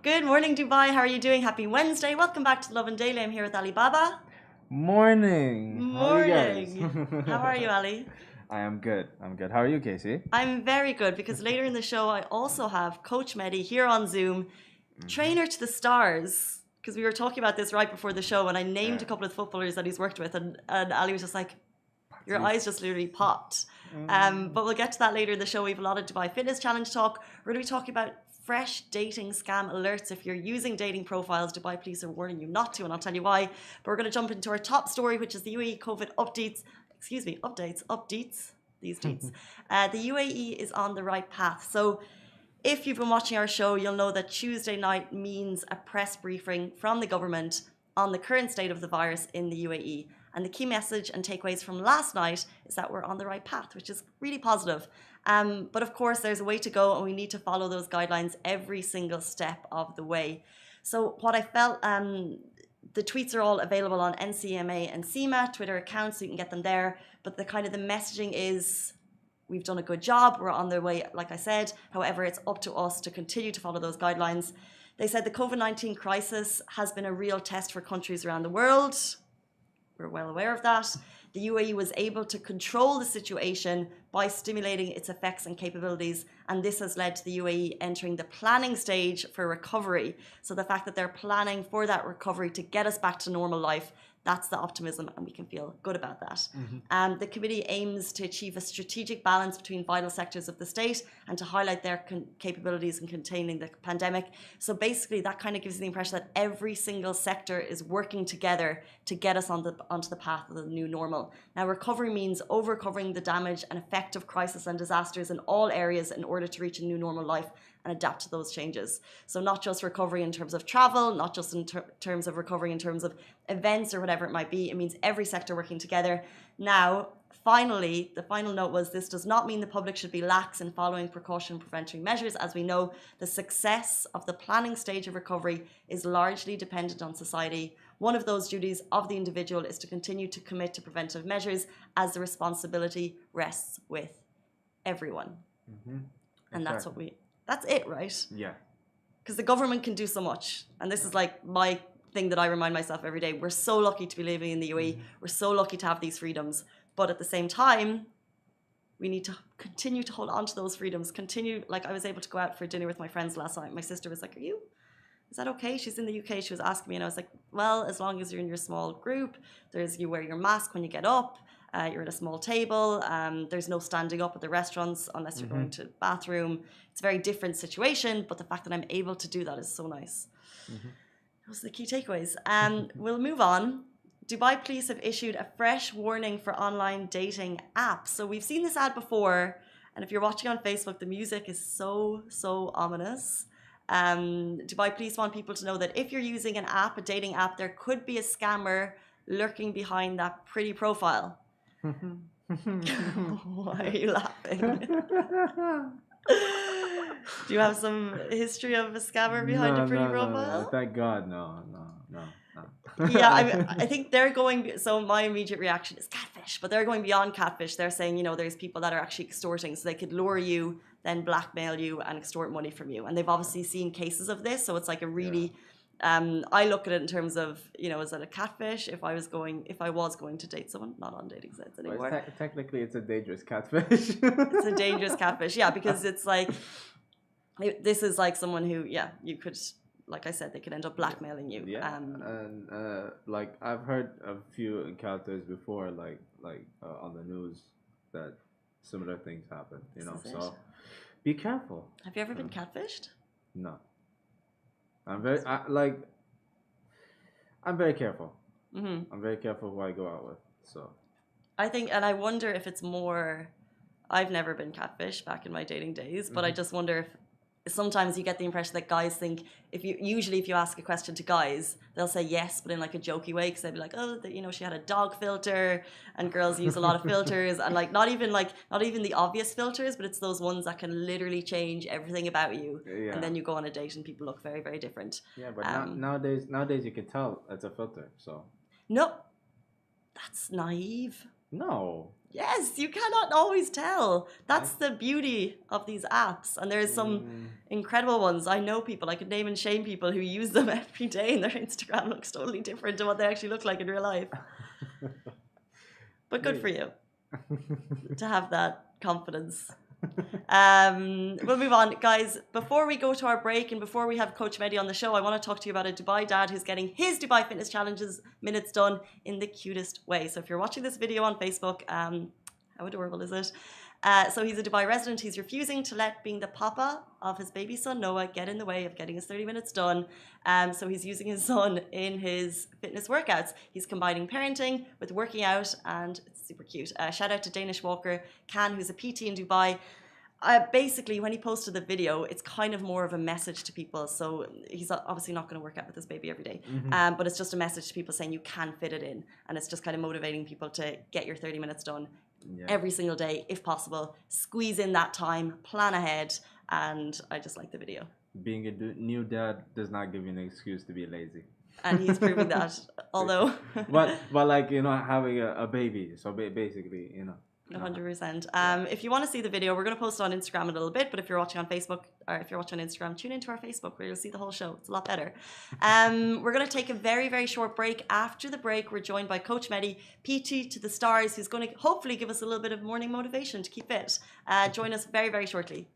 Good morning, Dubai. How are you doing? Happy Wednesday. Welcome back to Lovin Daily. I'm here with Ali Baba. Morning. How are you guys? Morning. How are you, Ali? I am good. I'm good. How are you, Casey? I'm very good because later in the show, I also have Coach Mehdi here on Zoom, trainer to the stars. Because we were talking about this right before the show, and I named a couple of footballers that he's worked with, and Ali was just like, your eyes just literally popped. But we'll get to that later in the show. We have a lot of Dubai Fitness Challenge talk. We're going to be talking about fresh dating scam alerts. If you're using dating profiles, Dubai police are warning you not to, and I'll tell you why. But we're going to jump into our top story, which is the UAE COVID updates. These dates. The UAE is on the right path. So if you've been watching our show, you'll know that Tuesday night means a press briefing from the government on the current state of the virus in the UAE. And the key message and takeaways from last night is that we're on the right path, which is really positive. But of course, there's a way to go, and we need to follow those guidelines every single step of the way. So what I felt, the tweets are all available on NCMA and SEMA Twitter accounts, so you can get them there. But the messaging is, we've done a good job, we're on the way, like I said. However, it's up to us to continue to follow those guidelines. They said the COVID-19 crisis has been a real test for countries around the world. We're well aware of that. The UAE was able to control the situation by stimulating its effects and capabilities, and this has led to the UAE entering the planning stage for recovery. So the fact that they're planning for that recovery to get us back to normal life, that's the optimism, and we can feel good about that. The committee aims to achieve a strategic balance between vital sectors of the state and to highlight their capabilities in containing the pandemic. So basically, that kind of gives the impression that every single sector is working together to get us onto the path of the new normal. Now, recovery means overcoming the damage and effect of crisis and disasters in all areas in order to reach a new normal life and adapt to those changes. So not just recovery in terms of travel, not just in terms of recovery in terms of events or whatever it might be. It means every sector working together. Now, finally, the final note was this does not mean the public should be lax in following precaution preventive measures. As we know, the success of the planning stage of recovery is largely dependent on society. One of those duties of the individual is to continue to commit to preventive measures as the responsibility rests with everyone. And that's it, right? Yeah. Because the government can do so much. And this is like my thing that I remind myself every day. We're so lucky to be living in the UAE. We're so lucky to have these freedoms. But at the same time, we need to continue to hold on to those freedoms. Like I was able to go out for dinner with my friends last night. My sister was like, is that okay? She's in the UK. She was asking me, and I was like, well, as long as you're in your small group, you wear your mask when you get up. You're at a small table. There's no standing up at the restaurants unless you're going to the bathroom. It's a very different situation, but the fact that I'm able to do that is so nice. Those are the key takeaways. We'll move on. Dubai police have issued a fresh warning for online dating apps. So we've seen this ad before, and if you're watching on Facebook, the music is so ominous. Dubai police want people to know that if you're using an app, a dating app, there could be a scammer lurking behind that pretty profile. Why are you laughing? Do you have some history of a scammer behind a pretty profile? No. Thank God, no. Yeah, I think they're going. So my immediate reaction is catfish, but they're going beyond catfish. They're saying, there's people that are actually extorting, so they could lure you, then blackmail you and extort money from you. And they've obviously seen cases of this, so it's like a really. I look at it in terms of, is that a catfish? If I was going to date someone, not on dating sites anymore. Well, technically, it's a dangerous catfish. It's a dangerous catfish, yeah, because it's like, this is like someone who, you could, like I said, they could end up blackmailing you. Yeah, and like I've heard a few encounters before, like on the news, that similar things happen. So be careful. Have you ever been catfished? No. I'm very careful. I'm very careful who I go out with. So I think, and I wonder if it's more. I've never been catfished back in my dating days, but I just wonder if sometimes you get the impression that guys think if you ask a question to guys, they'll say yes, but in like a jokey way, because they'll be like, oh, she had a dog filter, and girls use a lot of filters, and not even the obvious filters, but it's those ones that can literally change everything about you, and then you go on a date and people look very, very different. Yeah, but nowadays you can tell it's a filter. So no, that's naive. No. Yes, you cannot always tell. That's the beauty of these apps. And there's some incredible ones. I know people, I could name and shame people who use them every day, and their Instagram looks totally different to what they actually look like in real life. But good for you to have that confidence. We'll move on, guys. Before we go to our break and before we have Coach Mehdi on the show, I want to talk to you about a Dubai dad who's getting his Dubai Fitness Challenges minutes done in the cutest way. So if you're watching this video on Facebook, how adorable is it? So he's a Dubai resident. He's refusing to let being the papa of his baby son Noah get in the way of getting his 30 minutes done. So he's using his son in his fitness workouts. He's combining parenting with working out, and it's super cute. Shout out to Danish walker Khan, who's a PT in Dubai. Basically, when he posted the video, it's kind of more of a message to people. So he's obviously not going to work out with his baby every day, but it's just a message to people saying you can fit it in, and it's just kind of motivating people to get your 30 minutes done every single day if possible. Squeeze in that time, plan ahead, and I just like the video. Being a new dad does not give you an excuse to be lazy. And he's proving that, although... but like, you know, having a baby, so basically, you know. 100%. If you want to see the video, we're going to post it on Instagram in a little bit, but if you're watching on Facebook or if you're watching on Instagram, tune into our Facebook where you'll see the whole show. It's a lot better. We're going to take a very, very short break. After the break, we're joined by Coach Mehdi, PT to the stars, who's going to hopefully give us a little bit of morning motivation to keep fit. Join us very, very shortly.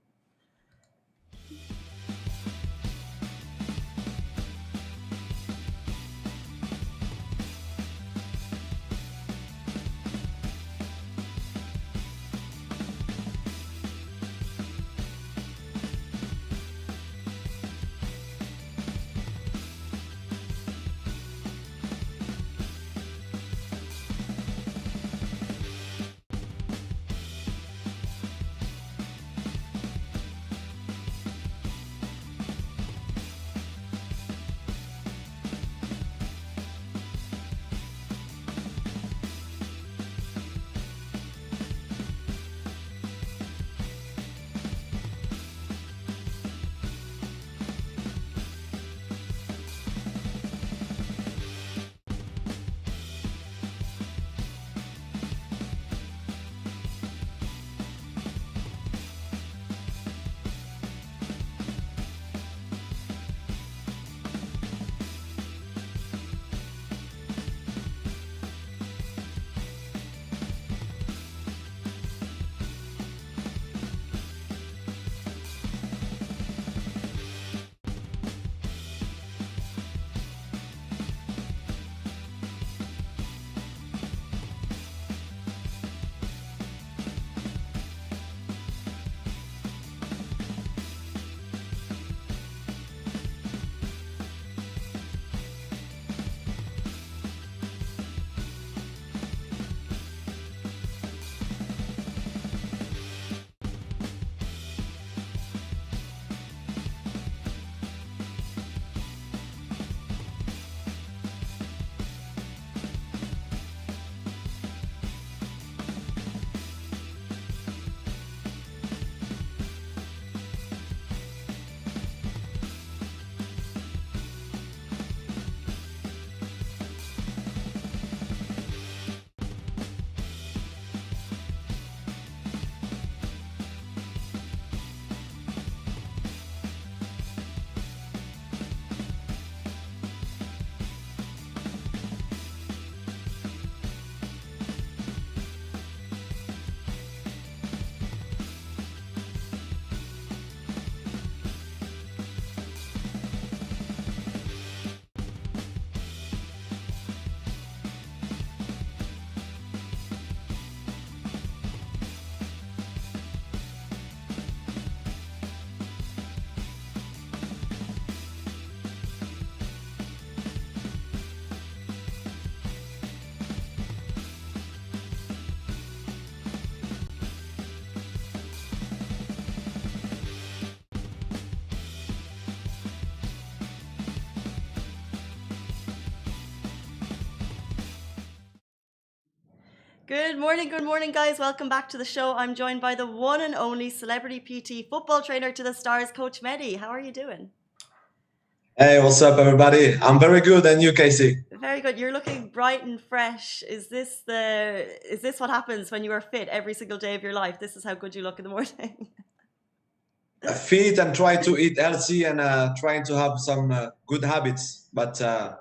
Good morning, guys. Welcome back to the show. I'm joined by the one and only celebrity PT football trainer to the stars, Coach Mehdi. How are you doing? Hey, what's up, everybody? I'm very good, and you, Casey? very good. You're looking bright and fresh. Is this what happens when you are fit every single day of your life? This is how good you look in the morning. Fit and try to eat healthy and trying to have some good habits. But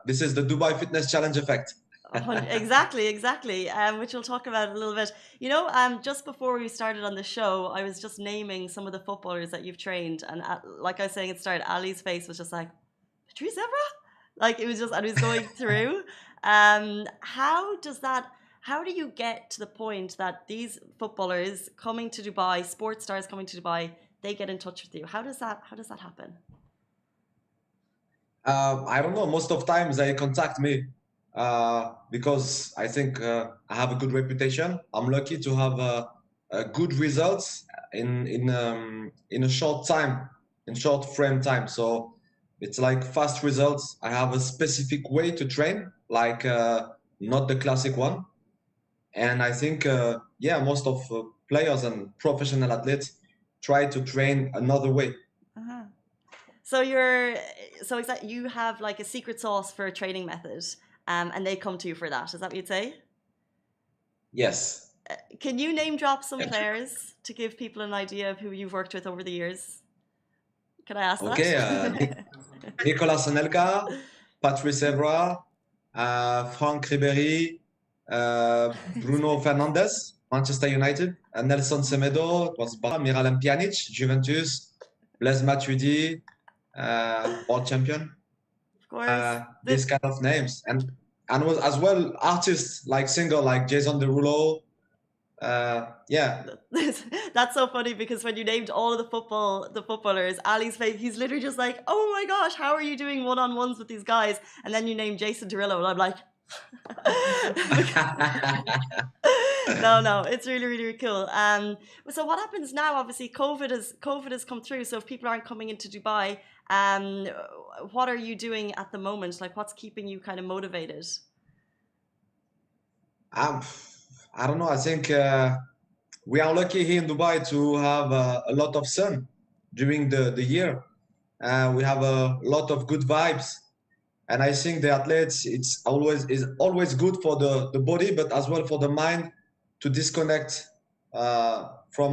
this is the Dubai Fitness Challenge effect. Exactly, exactly. Which we'll talk about a little bit. You know, just before we started on the show, I was just naming some of the footballers that you've trained, and like I was saying at the start, Ali's face was just like, Patrice Evra? Like it was just, and he was going through. How does that? How do you get to the point that these footballers coming to Dubai, sports stars coming to Dubai, they get in touch with you? How does that? How does that happen? I don't know. Most of times they contact me because I think I have a good reputation. I'm lucky to have good results in a short time, in short frame time. So it's like fast results. I have a specific way to train, like not the classic one. And I think yeah, most of players and professional athletes try to train another way. Uh-huh. So you're so exactly you have like a secret sauce for a training method, and they come to you for that. Is that what you'd say? Yes. Can you name drop some players to give people an idea of who you've worked with over the years? Can I ask Okay. that? Nicolas Anelka, Patrice Evra, Franck Ribéry, Bruno Fernandes, Manchester United, Nelson Semedo, it was Miralem Pjanic, Juventus, Blaise Matuidi, world champion. Of course. These kind of names, and was as well artists like singer like Jason Derulo. Yeah. That's so funny because when you named all of the footballers, Ali's face, he's literally just like, "Oh my gosh, how are you doing one-on-ones with these guys?" And then you named Jason Derulo, and I'm like, no, it's really, really cool. So what happens now? Obviously, COVID has come through. So if people aren't coming into Dubai, what are you doing at the moment? Like, what's keeping you kind of motivated? I don't know. I think we are lucky here in Dubai to have a lot of sun during the year. We have a lot of good vibes, and I think the athletes is always good for the body, but as well for the mind to disconnect from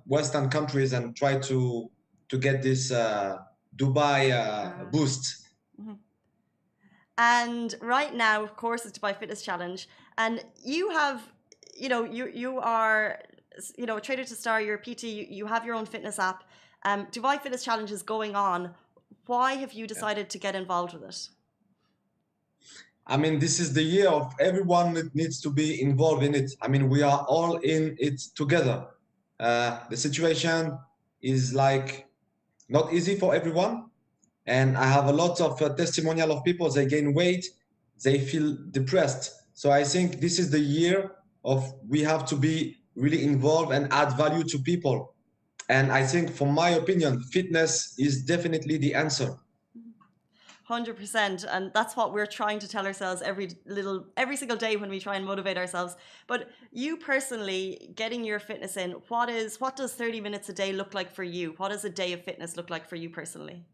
Western countries and try to get this Dubai boost. Mm-hmm. And right now, of course, it's Dubai Fitness Challenge, and you have, you are, a trader to star. You're a PT. You have your own fitness app. Dubai Fitness Challenge is going on. Why have you decided to get involved with it? I mean, this is the year of everyone that needs to be involved in it. I mean, we are all in it together. The situation is like not easy for everyone. And I have a lot of testimonial of people, they gain weight, they feel depressed. So I think this is the year of we have to be really involved and add value to people. And I think, from my opinion, fitness is definitely the answer. 100%, and that's what we're trying to tell ourselves every single day when we try and motivate ourselves. But you personally, getting your fitness in, what does 30 minutes a day look like for you? What does a day of fitness look like for you personally?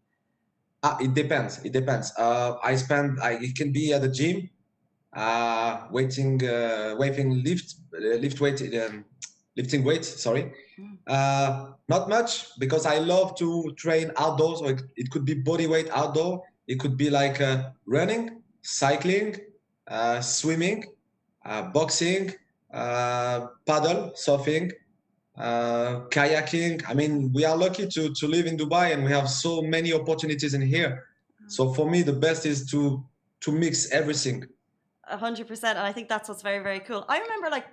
It depends. It depends. It can be at the gym, lifting weight. Sorry, not much because I love to train outdoors. So it could be body weight outdoor. It could be like running, cycling, swimming, boxing, paddle, surfing, kayaking. I mean, we are lucky to live in Dubai and we have so many opportunities in here. So for me, the best is to mix everything. 100%, and I think that's what's very, very cool. I remember like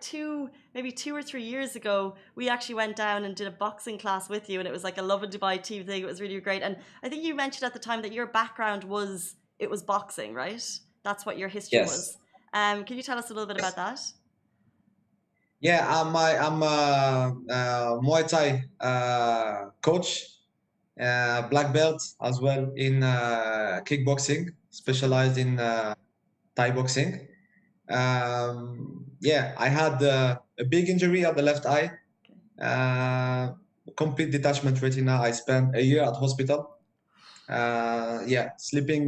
maybe 2 or 3 years ago, we actually went down and did a boxing class with you, and it was like a Lovin Dubai team thing. It was really great, and I think you mentioned at the time that your background was boxing, right? That's what your history was. Can you tell us a little bit about that? Yeah, I'm a Muay Thai coach, black belt as well in kickboxing, specialized in Thai boxing. Yeah, I had a big injury at the left eye, complete detachment retina. I spent a year at hospital. Yeah, sleeping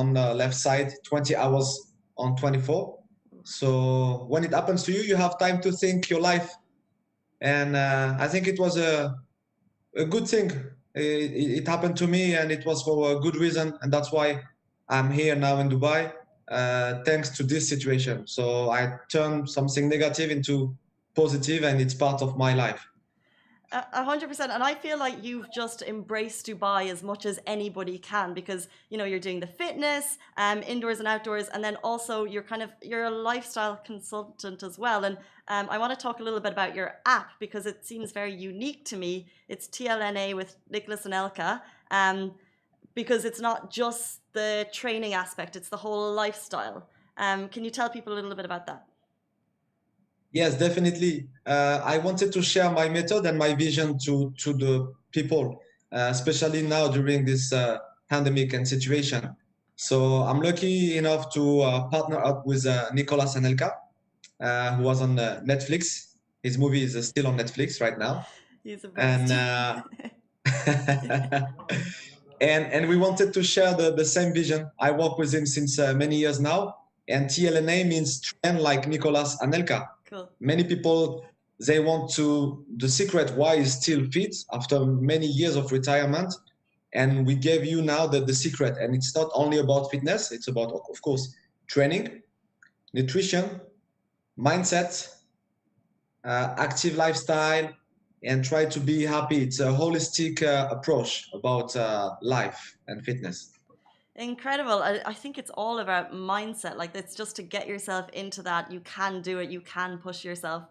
on the left side, 20 hours on 24. So when it happens to you, you have time to think your life. And I think it was a good thing. It happened to me, and it was for a good reason, and that's why I'm here now in Dubai, thanks to this situation. So I turned something negative into positive, and it's part of my life. 100%. And I feel like you've just embraced Dubai as much as anybody can, because, you know, you're doing the fitness, indoors and outdoors, and then also you're a lifestyle consultant as well. And I want to talk a little bit about your app, because it seems very unique to me. It's TLNA with Nicholas and Elka, because it's not just the training aspect, it's the whole lifestyle. Can you tell people a little bit about that? Yes, definitely. I wanted to share my method and my vision to the people, especially now during this pandemic and situation. So I'm lucky enough to partner up with Nicolas Anelka, who was on Netflix. His movie is still on Netflix right now. He's the And best. and we wanted to share the same vision. I work with him since many years now, and TLNA means train like Nicolas Anelka. Cool. Many people, they want to the secret why he's still fit after many years of retirement, and we gave you now the secret. And it's not only about fitness, it's about, of course, training, nutrition, mindset, active lifestyle, and try to be happy. It's a holistic approach about life and fitness. Incredible. I think it's all about mindset. Like, it's just to get yourself into that. You can do it. You can push yourself.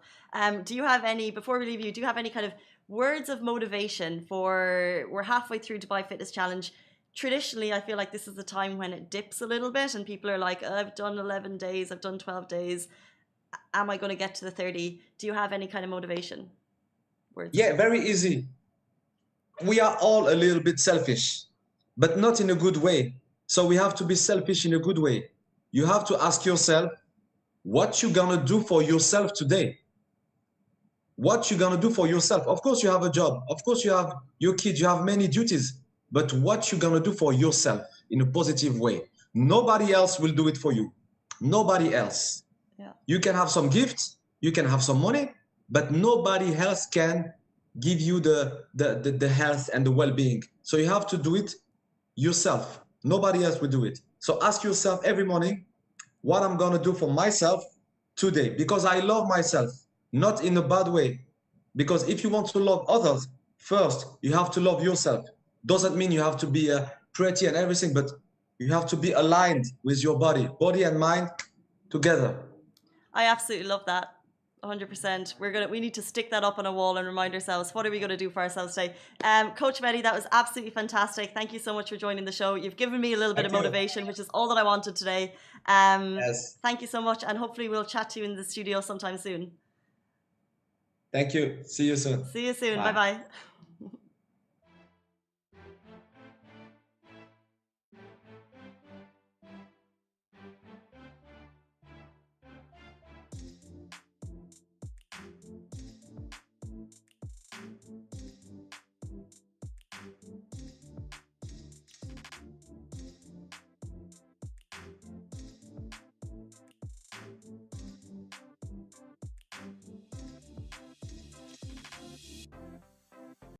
Do you have any, before we leave you, do you have any kind of words of motivation for, we're halfway through Dubai Fitness Challenge. Traditionally, I feel like this is the time when it dips a little bit and people are like, oh, I've done 11 days, I've done 12 days. Am I going to get to the 30? Do you have any kind of motivation words? Yeah, very easy. We are all a little bit selfish, but not in a good way. So we have to be selfish in a good way. You have to ask yourself, what you gonna do for yourself today? What you gonna do for yourself? Of course you have a job. Of course you have your kids, you have many duties. But what you gonna do for yourself in a positive way? Nobody else will do it for you. Nobody else. Yeah. You can have some gifts, you can have some money, but nobody else can give you the health and the well-being. So you have to do it yourself. Nobody else will do it. So ask yourself every morning, what I'm gonna do for myself today, because I love myself, not in a bad way. Because if you want to love others, first you have to love yourself. Doesn't mean you have to be pretty and everything, but you have to be aligned with your body and mind together. I absolutely love that. 100%. We need to stick that up on a wall and remind ourselves, what are we going to do for ourselves today? Coach Mehdi, that was absolutely fantastic. Thank you so much for joining the show. You've given me a little bit of motivation, which is all that I wanted today. Yes. Thank you so much, and hopefully we'll chat to you in the studio sometime soon. Thank you. See you soon. See you soon. Bye bye.